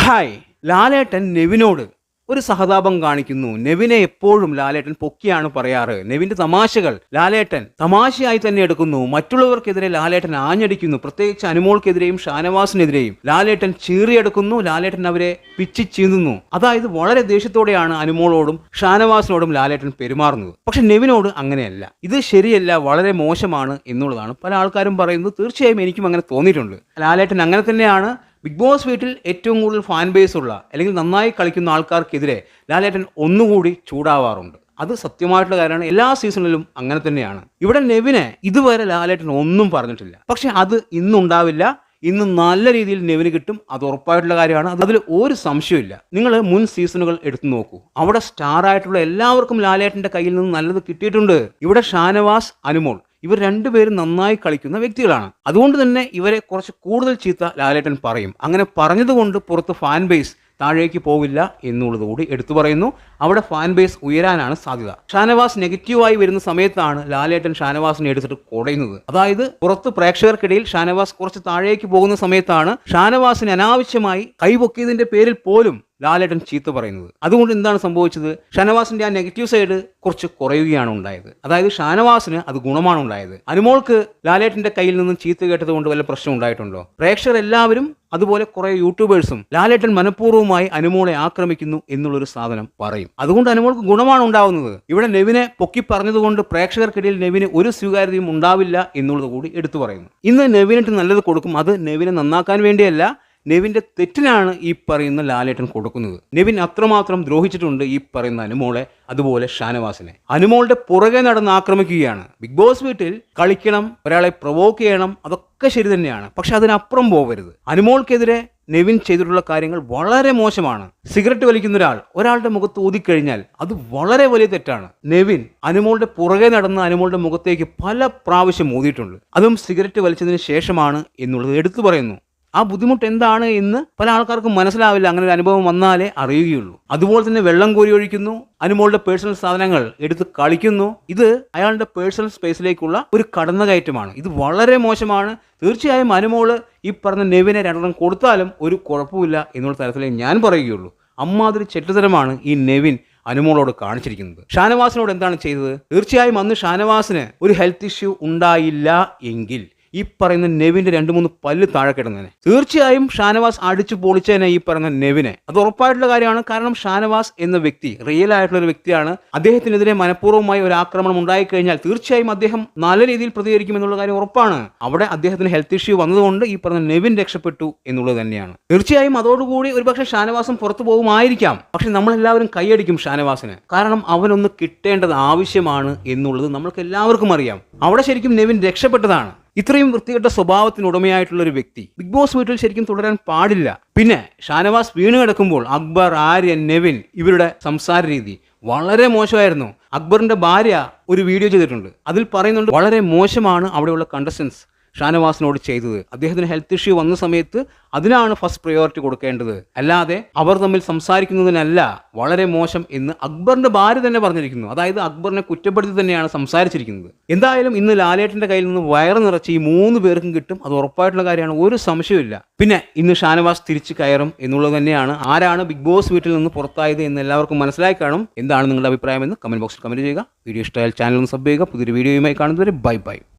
Hi. ലാലേട്ടൻ നെവിനോട് ഒരു സഹതാപം കാണിക്കുന്നു. നെവിനെ എപ്പോഴും ലാലേട്ടൻ പൊക്കിയാണ് പറയാറ്. നെവിന്റെ തമാശകൾ ലാലേട്ടൻ തമാശയായി തന്നെ എടുക്കുന്നു. മറ്റുള്ളവർക്കെതിരെ ലാലേട്ടൻ ആഞ്ഞടിക്കുന്നു. പ്രത്യേകിച്ച് അനുമോൾക്കെതിരെയും ഷാനവാസിനെതിരെയും ലാലേട്ടൻ ചീറിയെടുക്കുന്നു. ലാലേട്ടൻ അവരെ പിച്ചി ചീന്തുന്നു. അതായത് വളരെ ദേഷ്യത്തോടെയാണ് അനുമോളോടും ഷാനവാസിനോടും ലാലേട്ടൻ പെരുമാറുന്നത്. പക്ഷെ നെവിനോട് അങ്ങനെയല്ല. ഇത് ശരിയല്ല, വളരെ മോശമാണ് എന്നുള്ളതാണ് പല ആൾക്കാരും പറയുന്നത്. തീർച്ചയായും എനിക്കും അങ്ങനെ തോന്നിയിട്ടുണ്ട്. ലാലേട്ടൻ അങ്ങനെ തന്നെയാണ്. ബിഗ് ബോസ് വീട്ടിൽ ഏറ്റവും കൂടുതൽ ഫാൻ ബേസ് ഉള്ള അല്ലെങ്കിൽ നന്നായി കളിക്കുന്ന ആൾക്കാർക്കെതിരെ ലാലേട്ടൻ ഒന്നുകൂടി ചൂടാവാറുണ്ട്. അത് സത്യമായിട്ടുള്ള കാര്യമാണ്. എല്ലാ സീസണിലും അങ്ങനെ തന്നെയാണ്. ഇവിടെ നെവിനെ ഇതുവരെ ലാലേട്ടൻ ഒന്നും പറഞ്ഞിട്ടില്ല. പക്ഷെ അത് ഇന്നുണ്ടാവില്ല. ഇന്ന് നല്ല രീതിയിൽ നെവിന് കിട്ടും. അത് ഉറപ്പായിട്ടുള്ള കാര്യമാണ്. അതിൽ ഒരു സംശയമില്ല. നിങ്ങൾ മുൻ സീസണുകൾ എടുത്തു നോക്കൂ. അവിടെ സ്റ്റാർ ആയിട്ടുള്ള എല്ലാവർക്കും ലാലേട്ടന്റെ കയ്യിൽ നിന്ന് നല്ലത് കിട്ടിയിട്ടുണ്ട്. ഇവിടെ ഷാനവാസ്, അനുമോൾ ഇവർ രണ്ടുപേരും നന്നായി കളിക്കുന്ന വ്യക്തികളാണ്. അതുകൊണ്ട് തന്നെ ഇവരെ കുറച്ച് കൂടുതൽ ചീത്ത ലാലേട്ടൻ പറയും. അങ്ങനെ പറഞ്ഞതുകൊണ്ട് പുറത്ത് ഫാൻ ബേസ് താഴേക്ക് പോവില്ല എന്നുള്ളത് കൂടി എടുത്തു പറയുന്നു. അവിടെ ഫാൻ ബേസ് ഉയരാനാണ് സാധ്യത. ഷാനവാസ് നെഗറ്റീവായി വരുന്ന സമയത്താണ് ലാലേട്ടൻ ഷാനവാസിനെ എടുത്തിട്ട് കുടയുന്നത്. അതായത് പുറത്ത് പ്രേക്ഷകർക്കിടയിൽ ഷാനവാസ് കുറച്ച് താഴേക്ക് പോകുന്ന സമയത്താണ് ഷാനവാസിന് അനാവശ്യമായി കൈപൊക്കിയതിന്റെ പേരിൽ പോലും ലാലേട്ടൻ ചീത്ത പറയുന്നത്. അതുകൊണ്ട് എന്താണ് സംഭവിച്ചത്? ഷാനവാസിന്റെ ആ നെഗറ്റീവ് സൈഡ് കുറച്ച് കുറയുകയാണ് ഉണ്ടായത്. അതായത് ഷാനവാസിന് അത് ഗുണമാണ് ഉണ്ടായത്. അനുമോൾക്ക് ലാലേട്ടന്റെ കയ്യിൽ നിന്നും ചീത്ത കേട്ടത് കൊണ്ട് വല്ല പ്രശ്നം ഉണ്ടായിട്ടുണ്ടോ? പ്രേക്ഷകർ എല്ലാവരും അതുപോലെ കുറെ യൂട്യൂബേഴ്സും ലാലേട്ടൻ മനഃപൂർവ്വമായി അനുമോളെ ആക്രമിക്കുന്നു എന്നുള്ളൊരു സാധനം പറയും. അതുകൊണ്ട് അനുമോൾക്ക് ഗുണമാണ് ഉണ്ടാവുന്നത്. ഇവിടെ നെവിനെ പൊക്കി പറഞ്ഞതുകൊണ്ട് പ്രേക്ഷകർക്കിടയിൽ നെവിന് ഒരു സ്വീകാര്യതയും ഉണ്ടാവില്ല എന്നുള്ളത് കൂടി എടുത്തു പറയുന്നു. ഇന്ന് നെവിനിട്ട് നല്ലത് കൊടുക്കും. അത് നെവിനെ നന്നാക്കാൻ വേണ്ടിയല്ല, നെവിന്റെ തെറ്റിനാണ് ഈ പറയുന്ന ലാലേട്ടൻ കൊടുക്കുന്നത്. നെവിൻ അത്രമാത്രം ദ്രോഹിച്ചിട്ടുണ്ട് ഈ പറയുന്ന അനുമോളെ, അതുപോലെ ഷാനവാസിനെ. അനുമോളുടെ പുറകെ നടന്ന് ആക്രമിക്കുകയാണ്. ബിഗ് ബോസ് വീട്ടിൽ കളിക്കണം, ഒരാളെ പ്രൊവോക്ക് ചെയ്യണം, അതൊക്കെ ശരി തന്നെയാണ്. പക്ഷെ അതിനപ്പുറം പോകരുത്. അനുമോൾക്കെതിരെ നെവിൻ ചെയ്തിട്ടുള്ള കാര്യങ്ങൾ വളരെ മോശമാണ്. സിഗരറ്റ് വലിക്കുന്ന ഒരാളുടെ മുഖത്ത് ഊതിക്കഴിഞ്ഞാൽ അത് വളരെ വലിയ തെറ്റാണ്. നെവിൻ അനുമോളുടെ പുറകെ നടന്ന് അനുമോളുടെ മുഖത്തേക്ക് പല പ്രാവശ്യം ഊതിയിട്ടുണ്ട്. അതും സിഗരറ്റ് വലിച്ചതിന് ശേഷമാണ് എന്നുള്ളത് എടുത്തു പറയുന്നു. ആ ബുദ്ധിമുട്ട് എന്താണ് എന്ന് പല ആൾക്കാർക്കും മനസ്സിലാവില്ല. അങ്ങനെ ഒരു അനുഭവം വന്നാലേ അറിയുകയുള്ളൂ. അതുപോലെ തന്നെ വെള്ളം കോരി ഒഴിക്കുന്നു, അനുമോളുടെ പേഴ്സണൽ സാധനങ്ങൾ എടുത്ത് കളിക്കുന്നു. ഇത് അയാളുടെ പേഴ്സണൽ സ്പേസിലേക്കുള്ള ഒരു കടന്നുകയറ്റമാണ്. ഇത് വളരെ മോശമാണ്. തീർച്ചയായും അനുമോള് ഈ പറഞ്ഞ നെവിനെ രണ്ടെണ്ണം കൊടുത്താലും ഒരു കുഴപ്പമില്ല എന്നുള്ള തരത്തിലേ ഞാൻ പറയുകയുള്ളൂ. അമ്മാതിരി ചെറ്റത്തരമാണ് ഈ നെവിൻ അനുമോളോട് കാണിച്ചിരിക്കുന്നത്. ഷാനവാസിനോട് എന്താണ് ചെയ്തത്? തീർച്ചയായും അന്ന് ഷാനവാസിന് ഒരു ഹെൽത്ത് ഇഷ്യൂ ഉണ്ടായില്ല എങ്കിൽ ഈ പറയുന്ന നെവിന്റെ 2-3 പല്ല് താഴെ കിടന്നേനെ. തീർച്ചയായും ഷാനവാസ് അടിച്ചു പൊളിച്ചേനെ ഈ പറയുന്ന നെവിനെ. അത് ഉറപ്പായിട്ടുള്ള കാര്യമാണ്. കാരണം ഷാനവാസ് എന്ന വ്യക്തി റിയൽ ആയിട്ടുള്ള ഒരു വ്യക്തിയാണ്. അദ്ദേഹത്തിനെതിരെ മനഃപൂർവ്വമായി ഒരു ആക്രമണം ഉണ്ടായിക്കഴിഞ്ഞാൽ തീർച്ചയായും അദ്ദേഹം നല്ല രീതിയിൽ പ്രതികരിക്കും എന്നുള്ള കാര്യം ഉറപ്പാണ്. അവിടെ അദ്ദേഹത്തിന് ഹെൽത്ത് ഇഷ്യൂ വന്നതുകൊണ്ട് ഈ പറഞ്ഞ നെവിൻ രക്ഷപ്പെട്ടു എന്നുള്ളത് തന്നെയാണ്. തീർച്ചയായും അതോടുകൂടി ഒരുപക്ഷെ ഷാനവാസും പുറത്തു പോകുമായിരിക്കാം. പക്ഷെ നമ്മളെല്ലാവരും കൈയടിക്കും ഷാനവാസിന്. കാരണം അവനൊന്ന് കിട്ടേണ്ടത് ആവശ്യമാണ് എന്നുള്ളത് നമ്മൾക്ക് എല്ലാവർക്കും അറിയാം. അവിടെ ശരിക്കും നെവിൻ രക്ഷപ്പെട്ടതാണ്. ഇത്രയും വൃത്തികെട്ട സ്വഭാവത്തിനുടമയായിട്ടുള്ള ഒരു വ്യക്തി ബിഗ് ബോസ് വീട്ടിൽ ശരിക്കും തുടരാൻ പാടില്ല. പിന്നെ ഷാനവാസ് വീണ് കിടക്കുമ്പോൾ അക്ബർ, ആര്യൻ, നെവിൻ ഇവരുടെ സംസാര രീതി വളരെ മോശമായിരുന്നു. അക്ബറിന്റെ ഭാര്യ ഒരു വീഡിയോ ചെയ്തിട്ടുണ്ട്. അതിൽ പറയുന്നുണ്ട് വളരെ മോശമാണ് അവിടെയുള്ള കണ്ടസ്റ്റൻസ് ഷാനവാസിനോട് ചെയ്തത്. അദ്ദേഹത്തിന് ഹെൽത്ത് ഇഷ്യൂ വന്ന സമയത്ത് അതിനാണ് ഫസ്റ്റ് പ്രയോറിറ്റി കൊടുക്കേണ്ടത്, അല്ലാതെ അവർ തമ്മിൽ സംസാരിക്കുന്നതിനല്ല. വളരെ മോശം എന്ന് അക്ബറിന്റെ ഭാര്യ തന്നെ പറഞ്ഞിരിക്കുന്നു. അതായത് അക്ബറിനെ കുറ്റപ്പെടുത്തി തന്നെയാണ് സംസാരിച്ചിരിക്കുന്നത്. എന്തായാലും ഇന്ന് ലാലേട്ടന്റെ കയ്യിൽ നിന്ന് വയറ് നിറച്ച് ഈ 3 പേർക്കും കിട്ടും. അത് ഉറപ്പായിട്ടുള്ള കാര്യമാണ്, ഒരു സംശയമില്ല. പിന്നെ ഇന്ന് ഷാനവാസ് തിരിച്ചു കയറും എന്നുള്ളത് തന്നെയാണ്. ആരാണ് ബിഗ് ബോസ് വീട്ടിൽ നിന്ന് പുറത്തായത് എന്ന് എല്ലാവർക്കും മനസ്സിലായി കാണും. എന്താണ് നിങ്ങളുടെ അഭിപ്രായം എന്ന് കമന്റ് ബോക്സിൽ കമന്റ് ചെയ്യുക. വീഡിയോ ഇഷ്ടമായാൽ ചാനൽ ഒന്ന് സബ് ചെയ്യുക. പുതിയൊരു വീഡിയോയുമായി കാണുന്നവരെ ബൈ ബൈ.